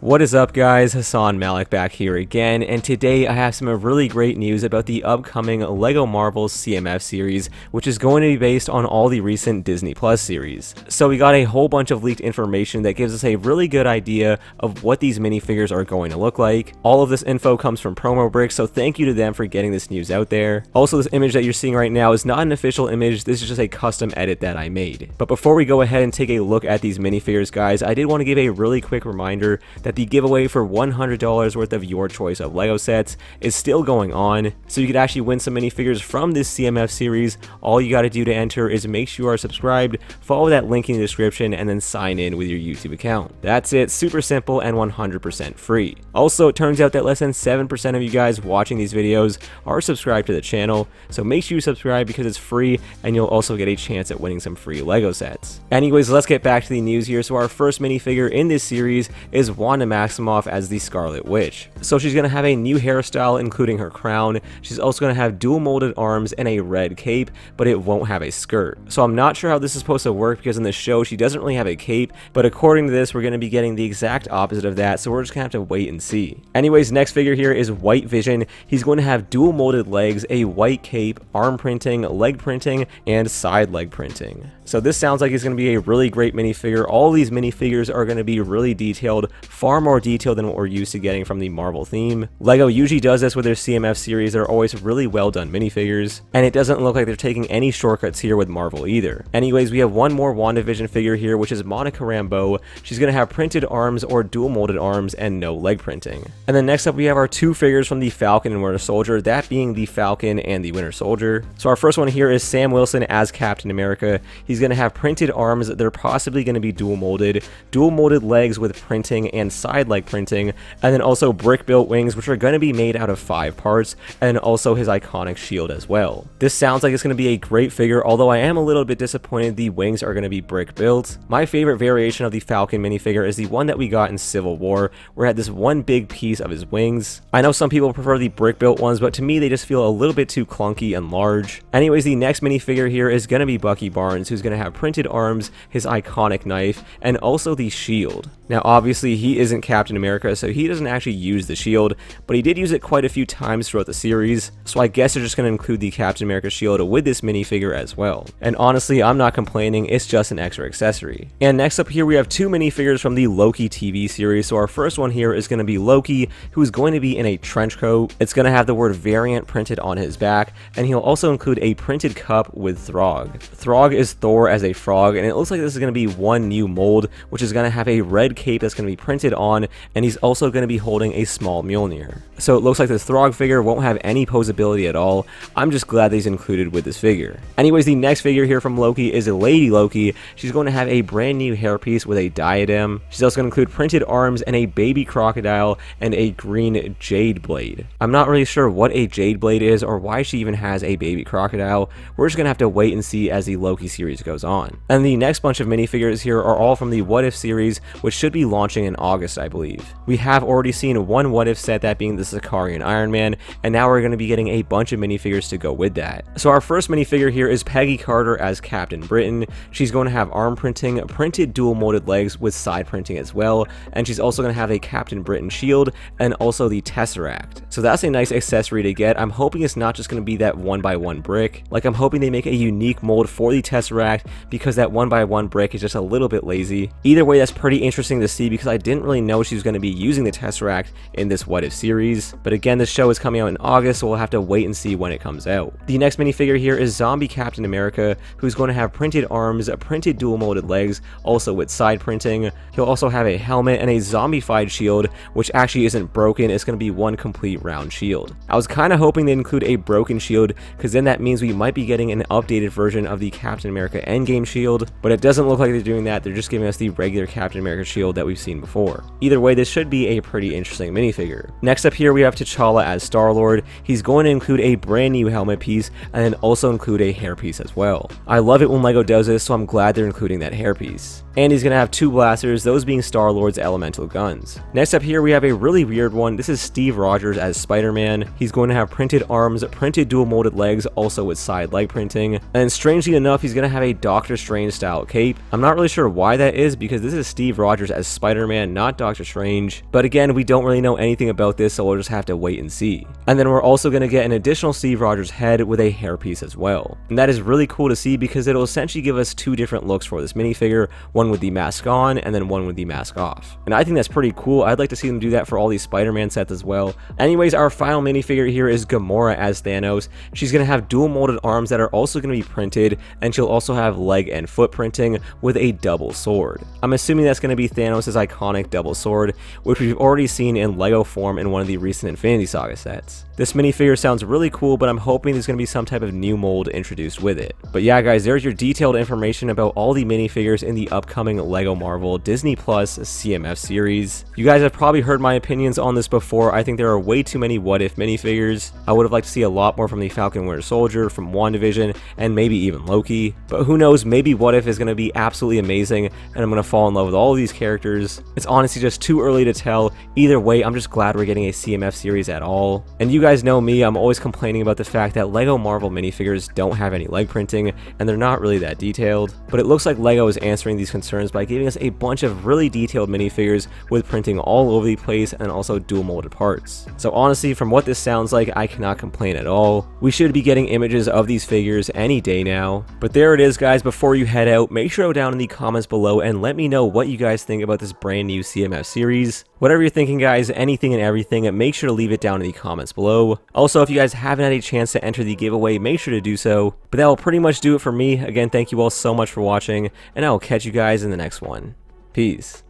What is up, guys? Hassan Malik back here again, and today I have some really great news about the upcoming LEGO Marvel CMF series, which is going to be based on all the recent Disney Plus series. So we got a whole bunch of leaked information that gives us a really good idea of what these minifigures are going to look like. All of this info comes from Promo Bricks, so thank you to them for getting this news out there. Also, this image that you're seeing right now is not an official image, this is just a custom edit that I made. But before we go ahead and take a look at these minifigures, guys, I did want to give a really quick reminder that the giveaway for $100 worth of your choice of LEGO sets is still going on, so you could actually win some minifigures from this CMF series. All you got to do to enter is make sure you are subscribed, follow that link in the description, and then sign in with your YouTube account. That's it, super simple and 100% free. Also, it turns out that less than 7% of you guys watching these videos are subscribed to the channel, so make sure you subscribe because it's free and you'll also get a chance at winning some free LEGO sets. Anyways, let's get back to the news here. So our first minifigure in this series is Wanda Maximoff as the Scarlet Witch. So she's going to have a new hairstyle including her crown. She's also going to have dual molded arms and a red cape, but it won't have a skirt. So I'm not sure how this is supposed to work because in the show she doesn't really have a cape, but according to this we're going to be getting the exact opposite of that, so we're just going to have to wait and see. Anyways, next figure here is White Vision. He's going to have dual molded legs, a white cape, arm printing, leg printing, and side leg printing. So this sounds like it's going to be a really great minifigure. All these minifigures are going to be really detailed, far more detailed than what we're used to getting from the Marvel theme. LEGO usually does this with their CMF series. They're always really well done minifigures, and it doesn't look like they're taking any shortcuts here with Marvel either. Anyways, we have one more WandaVision figure here, which is Monica Rambeau. She's going to have printed arms or dual molded arms and no leg printing. And then next up we have our two figures from the Falcon and Winter Soldier, that being the Falcon and the Winter Soldier. So our first one here is Sam Wilson as Captain America. He's going to have printed arms. They're possibly going to be dual molded legs with printing and side leg printing, and then also brick built wings, which are going to be made out of 5 parts, and also his iconic shield as well. This sounds like it's going to be a great figure, although I am a little bit disappointed the wings are going to be brick built. My favorite variation of the Falcon minifigure is the one that we got in Civil War, where it had this one big piece of his wings. I know some people prefer the brick built ones, but to me they just feel a little bit too clunky and large. Anyways, the next minifigure here is going to be Bucky Barnes, who's going to have printed arms, his iconic knife, and also the shield. Now obviously he isn't Captain America, so he doesn't actually use the shield, but he did use it quite a few times throughout the series, so I guess they're just going to include the Captain America shield with this minifigure as well. And honestly, I'm not complaining, it's just an extra accessory. And next up here we have two minifigures from the Loki TV series. So our first one here is going to be Loki, who is going to be in a trench coat. It's going to have the word variant printed on his back, and he'll also include a printed cup with Throg. Throg is Thor as a frog, and it looks like this is going to be one new mold, which is going to have a red cape that's going to be printed on, and he's also going to be holding a small Mjolnir. So it looks like this Throg figure won't have any posability at all. I'm just glad that he's included with this figure. Anyways, the next figure here from Loki is Lady Loki. She's going to have a brand new hairpiece with a diadem. She's also going to include printed arms and a baby crocodile and a green jade blade. I'm not really sure what a jade blade is or why she even has a baby crocodile. We're just going to have to wait and see as the Loki series goes on. And the next bunch of minifigures here are all from the What If series, which should be launching in August, I believe. We have already seen one What If set, that being the Sicarian Iron Man, and now we're going to be getting a bunch of minifigures to go with that. So our first minifigure here is Peggy Carter as Captain Britain. She's going to have arm printing, printed dual molded legs with side printing as well, and she's also going to have a Captain Britain shield and also the Tesseract. So that's a nice accessory to get. I'm hoping it's not just going to be that 1x1 brick. Like, I'm hoping they make a unique mold for the Tesseract, because that 1x1 brick is just a little bit lazy. Either way, that's pretty interesting to see because I didn't really know she was going to be using the Tesseract in this What If series. But again, this show is coming out in August, so we'll have to wait and see when it comes out. The next minifigure here is Zombie Captain America, who's going to have printed arms, printed dual molded legs, also with side printing. He'll also have a helmet and a zombified shield, which actually isn't broken. It's going to be one complete round shield. I was kind of hoping they'd include a broken shield, because then that means we might be getting an updated version of the Captain America Endgame shield, but it doesn't look like they're doing that. They're just giving us the regular Captain America shield that we've seen before. Either way, this should be a pretty interesting minifigure. Next up here we have T'Challa as Star-Lord. He's going to include a brand new helmet piece and then also include a hairpiece as well. I love it when LEGO does this, so I'm glad they're including that hairpiece. And he's going to have two blasters, those being Star-Lord's elemental guns. Next up here we have a really weird one. This is Steve Rogers as Spider-Man. He's going to have printed arms, printed dual molded legs, also with side leg printing. And strangely enough, he's going to have a Doctor Strange style cape. I'm not really sure why that is, because this is Steve Rogers as Spider-Man, not not Doctor Strange. But again, we don't really know anything about this, so we'll just have to wait and see. And then we're also going to get an additional Steve Rogers head with a hairpiece as well. And that is really cool to see because it'll essentially give us two different looks for this minifigure, one with the mask on and then one with the mask off. And I think that's pretty cool. I'd like to see them do that for all these Spider-Man sets as well. Anyways, our final minifigure here is Gamora as Thanos. She's going to have dual molded arms that are also going to be printed, and she'll also have leg and foot printing with a double sword. I'm assuming that's going to be Thanos' iconic double sword, which we've already seen in Lego form in one of the recent Infinity Saga sets. This minifigure sounds really cool, but I'm hoping there's going to be some type of new mold introduced with it. But yeah guys, there's your detailed information about all the minifigures in the upcoming Lego Marvel Disney Plus CMF series. You guys have probably heard my opinions on this before. I think there are way too many what if minifigures. I would have liked to see a lot more from the Falcon Winter Soldier, from WandaVision, and maybe even Loki. But who knows, maybe what if is going to be absolutely amazing and I'm going to fall in love with all of these characters. It's honestly just too early to tell. Either way, I'm just glad we're getting a CMF series at all. And you guys know me, I'm always complaining about the fact that Lego Marvel minifigures don't have any leg printing and they're not really that detailed. But it looks like Lego is answering these concerns by giving us a bunch of really detailed minifigures with printing all over the place and also dual molded parts. So honestly, from what this sounds like, I cannot complain at all. We should be getting images of these figures any day now. But there it is guys. Before you head out, make sure to go down in the comments below and let me know what you guys think about this brand new CMF series. Whatever you're thinking guys, anything and everything, make sure to leave it down in the comments below. Also, if you guys haven't had a chance to enter the giveaway, make sure to do so. But that will pretty much do it for me. Again, thank you all so much for watching, and I will catch you guys in the next one. Peace.